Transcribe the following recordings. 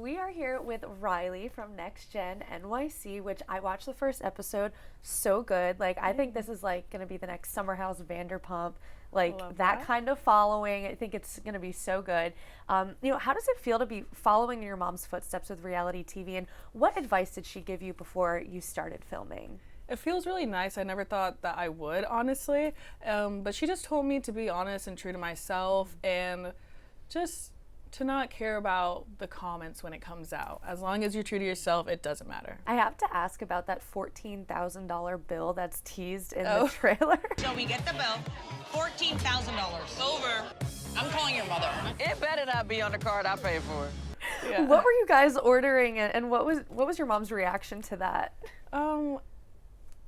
we are here with Riley from Next Gen NYC, which I watched the first episode. So good. Like, I think this is like going to be the next Summer House Vanderpump. Like that kind of following. I think it's going to be so good. You know, how does it feel to be following in your mom's footsteps with reality TV? And what advice did she give you before you started filming? It feels really nice. I never thought that I would, honestly. But she just told me to be honest and true to myself and just to not care about the comments when it comes out. As long as you're true to yourself, it doesn't matter. I have to ask about that $14,000 bill that's teased in the trailer. So we get the bill, $14,000. Over. I'm calling your mother. It better not be on the card I pay for. Yeah. What were you guys ordering, and what was your mom's reaction to that?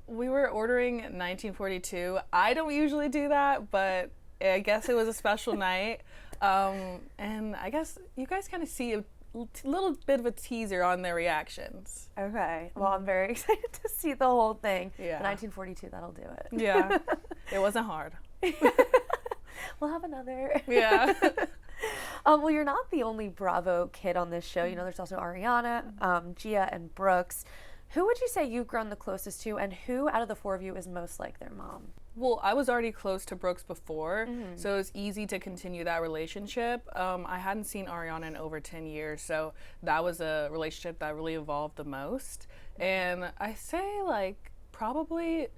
We were ordering 1942. I don't usually do that, but I guess it was a special night. And I guess you guys kind of see a little bit of a teaser on their reactions. Okay. Well, I'm very excited to see the whole thing. Yeah. 1942, that'll do it. Yeah. It wasn't hard. We'll have another. Yeah. Well, you're not the only Bravo kid on this show. You know, there's also Ariana, Gia, and Brooks. Who would you say you've grown the closest to, and who out of the four of you is most like their mom? Well, I was already close to Brooks before, so it was easy to continue that relationship. I hadn't seen Ariana in over 10 years, so that was a relationship that really evolved the most. And I say, like, probably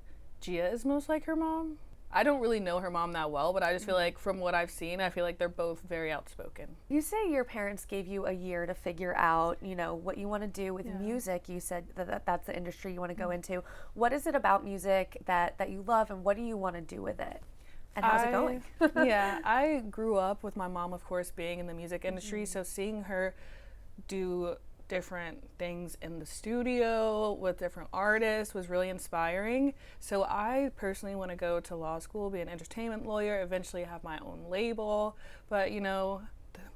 Gia is most like her mom. I don't really know her mom that well, but I just feel like from what I've seen, I feel like they're both very outspoken. You say your parents gave you a year to figure out, you know, what you want to do with music. You said that's the industry you want to go into. What is it about music that you love, and what do you want to do with it? And how's it going? Yeah, I grew up with my mom, of course, being in the music industry, so seeing her do different things in the studio with different artists was really inspiring. So I personally want to go to law school, be an entertainment lawyer, eventually have my own label. But you know,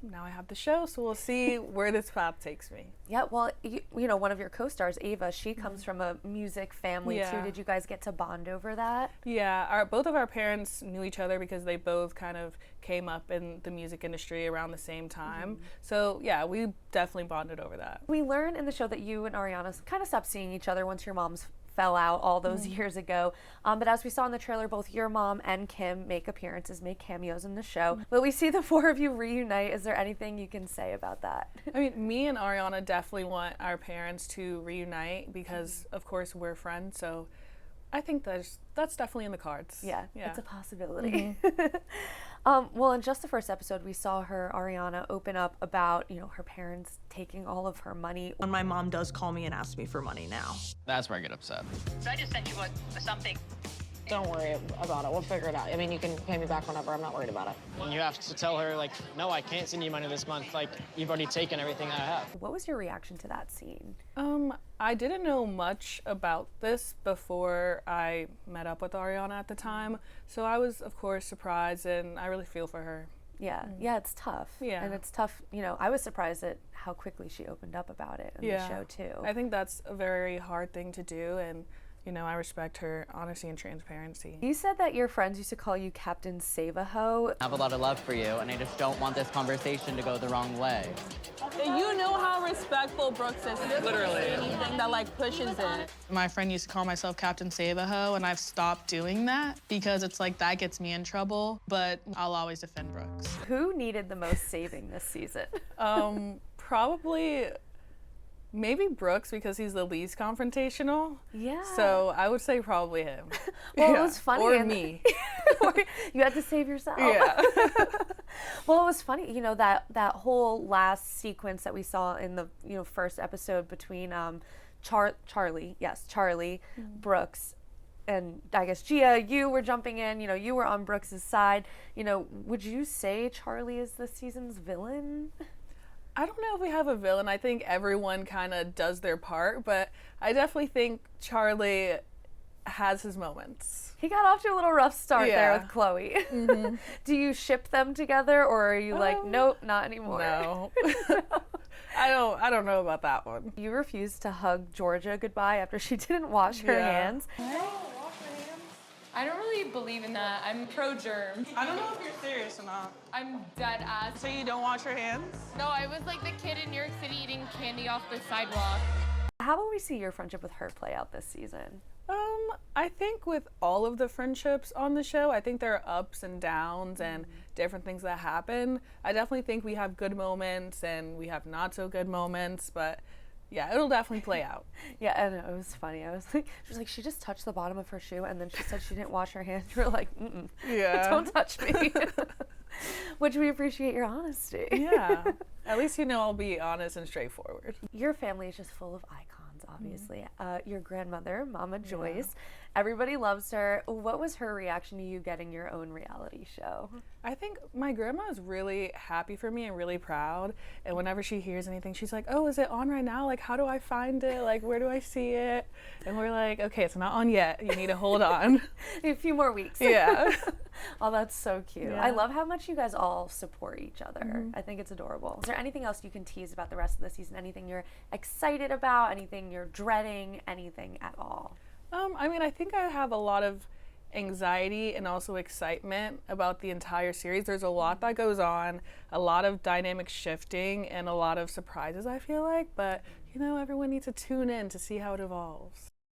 now I have the show, so we'll see where this path takes me. Yeah, well, you know, one of your co-stars, Ava, she comes from a music family too. Did you guys get to bond over that? Yeah, both of our parents knew each other because they both kind of came up in the music industry around the same time. So yeah, we definitely bonded over that. We learn in the show that you and Ariana kind of stopped seeing each other once your moms fell out all those years ago. But as we saw in the trailer, both your mom and Kim make appearances, make cameos in the show. But we see the four of you reunite. Is there anything you can say about that? I mean, me and Ariana definitely want our parents to reunite because, of course, we're friends. So I think that's definitely in the cards. Yeah. It's a possibility. Well, in just the first episode, we saw Ariana, open up about, you know, her parents taking all of her money. When my mom does call me and ask me for money now. That's where I get upset. So I just sent you something. Don't worry about it. We'll figure it out. I mean, you can pay me back whenever. I'm not worried about it. And you have to tell her, like, no, I can't send you money this month. Like, you've already taken everything I have. What was your reaction to that scene? I didn't know much about this before I met up with Ariana at the time. So I was, of course, surprised, and I really feel for her. Yeah, it's tough. Yeah. And it's tough, you know, I was surprised at how quickly she opened up about it in the show, too. I think that's a very hard thing to do, and you know, I respect her honesty and transparency. You said that your friends used to call you Captain Save-A-Ho. I have a lot of love for you, and I just don't want this conversation to go the wrong way. You know how respectful Brooks is. Literally. Anything that, like, pushes it. My friend used to call myself Captain Save-A-Ho, and I've stopped doing that because it's like that gets me in trouble, but I'll always defend Brooks. Who needed the most saving this season? Probably maybe Brooks, because he's the least confrontational. Yeah. So I would say probably him. Well, it was funny. Or me. You had to save yourself. Yeah. Well, it was funny, you know, that whole last sequence that we saw in the, you know, first episode between Charlie, Brooks, and I guess Gia, you were jumping in, you know, you were on Brooks's side. You know, would you say Charlie is this season's villain? I don't know if we have a villain. I think everyone kind of does their part, but I definitely think Charlie has his moments. He got off to a little rough start there with Chloe. Do you ship them together, or are you like, nope, not anymore? No. I don't know about that one. You refused to hug Georgia goodbye after she didn't wash her hands. I don't really believe in that. I'm pro-germ. I don't know if you're serious or not. I'm dead ass. So you don't wash your hands? No, I was like the kid in New York City eating candy off the sidewalk. How will we see your friendship with her play out this season? I think with all of the friendships on the show, I think there are ups and downs and different things that happen. I definitely think we have good moments and we have not so good moments, but yeah, it'll definitely play out. Yeah, and it was funny. I was like, she was like, she just touched the bottom of her shoe, and then she said she didn't wash her hands. You were like, yeah, don't touch me. Which we appreciate your honesty. Yeah, at least I'll be honest and straightforward. Your family is just full of icons, obviously. Your grandmother, Mama Joyce, everybody loves her. What was her reaction to you getting your own reality show? I think my grandma is really happy for me and really proud. And whenever she hears anything, she's like, oh, is it on right now? Like, how do I find it? Like, where do I see it? And we're like, okay, it's not on yet. You need to hold on. A few more weeks. Yeah. Oh, that's so cute. Yeah. I love how much you guys all support each other. I think it's adorable. Is there anything else you can tease about the rest of the season? Anything you're excited about? Anything you're dreading? Anything at all? I think I have a lot of anxiety and also excitement about the entire series. There's a lot that goes on, a lot of dynamic shifting, and a lot of surprises, I feel like. But, everyone needs to tune in to see how it evolves.